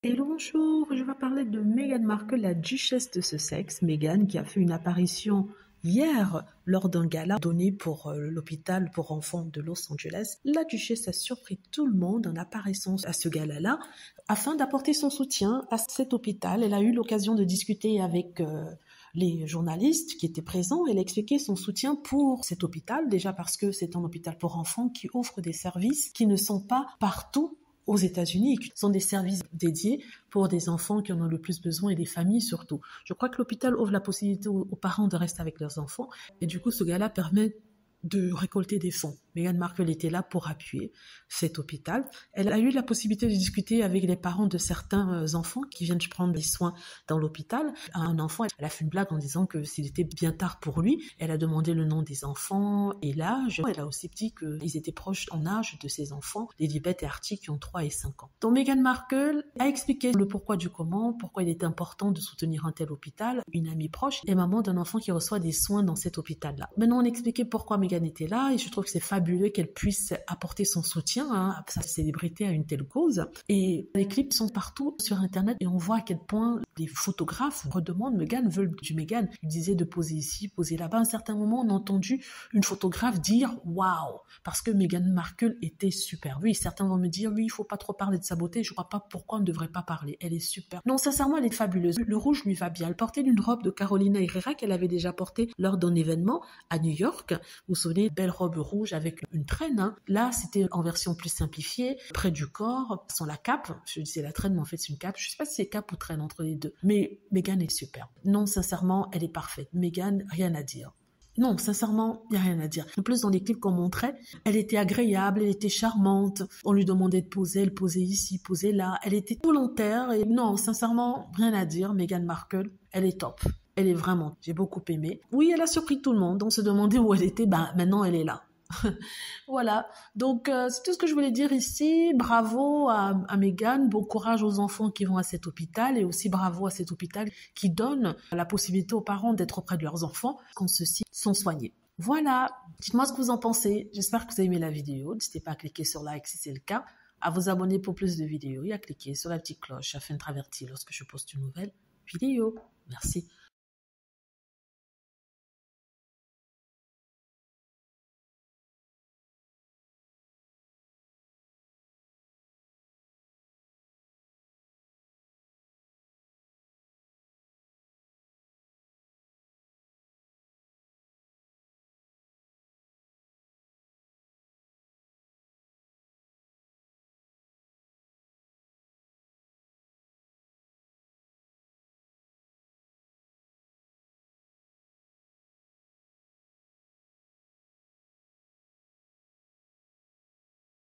Hello, bonjour, je vais parler de Meghan Markle, la duchesse de Sussex. Meghan qui a fait une apparition hier lors d'un gala donné pour l'hôpital pour enfants de Los Angeles. La duchesse a surpris tout le monde en apparaissant à ce gala-là afin d'apporter son soutien à cet hôpital. Elle a eu l'occasion de discuter avec les journalistes qui étaient présents. Elle a expliqué son soutien pour cet hôpital, déjà parce que c'est un hôpital pour enfants qui offre des services qui ne sont pas partout aux États-Unis, qui sont des services dédiés pour des enfants qui en ont le plus besoin et des familles surtout. Je crois que l'hôpital offre la possibilité aux parents de rester avec leurs enfants et du coup ce gars-là permet de récolter des fonds. Meghan Markle était là pour appuyer cet hôpital. Elle a eu la possibilité de discuter avec les parents de certains enfants qui viennent prendre des soins dans l'hôpital. Un enfant, elle a fait une blague en disant que s'il était bien tard pour lui, elle a demandé le nom des enfants et l'âge. Elle a aussi dit qu'ils étaient proches en âge de ses enfants, Lilibet et Archie, qui ont 3 et 5 ans. Donc Meghan Markle a expliqué le pourquoi du comment, pourquoi il est important de soutenir un tel hôpital. Une amie proche est maman d'un enfant qui reçoit des soins dans cet hôpital-là. Maintenant, on expliquait pourquoi Meghan était là et je trouve que c'est fabuleux qu'elle puisse apporter son soutien à sa célébrité, à une telle cause. Et les clips sont partout sur Internet et on voit à quel point les photographes redemandent Meghan, veulent du Meghan. Ils disaient de poser ici, poser là-bas. À un certain moment, on a entendu une photographe dire « Waouh !» parce que Meghan Markle était super. Oui, certains vont me dire « Oui, il faut pas trop parler de sa beauté. Je ne vois pas pourquoi on ne devrait pas parler. Elle est super. » Non, sincèrement, elle est fabuleuse. Le rouge lui va bien. Elle portait une robe de Carolina Herrera qu'elle avait déjà portée lors d'un événement à New York. Vous vous souvenez, belle robe rouge avec une traîne. Hein. Là, c'était en version plus simplifiée, près du corps, sans la cape. Je disais la traîne, mais en fait, c'est une cape. Je ne sais pas si c'est cape ou traîne entre les deux. Mais Meghan est super. Non, sincèrement, elle est parfaite. Meghan, rien à dire. Non, sincèrement, il n'y a rien à dire. En plus, dans les clips qu'on montrait, elle était agréable, elle était charmante. On lui demandait de poser, elle posait ici, posait là. Elle était volontaire et non, sincèrement, rien à dire. Meghan Markle, elle est top. Elle est vraiment, j'ai beaucoup aimé. Oui, elle a surpris tout le monde. On se demandait où elle était. Ben, maintenant, elle est là. Voilà, donc c'est tout ce que je voulais dire ici. Bravo à Meghan, bon courage aux enfants qui vont à cet hôpital et aussi bravo à cet hôpital qui donne la possibilité aux parents d'être auprès de leurs enfants quand ceux-ci sont soignés. Voilà, dites-moi ce que vous en pensez. J'espère que vous avez aimé la vidéo. N'hésitez pas à cliquer sur like si c'est le cas, à vous abonner pour plus de vidéos et à cliquer sur la petite cloche afin d'être averti lorsque je poste une nouvelle vidéo. Merci.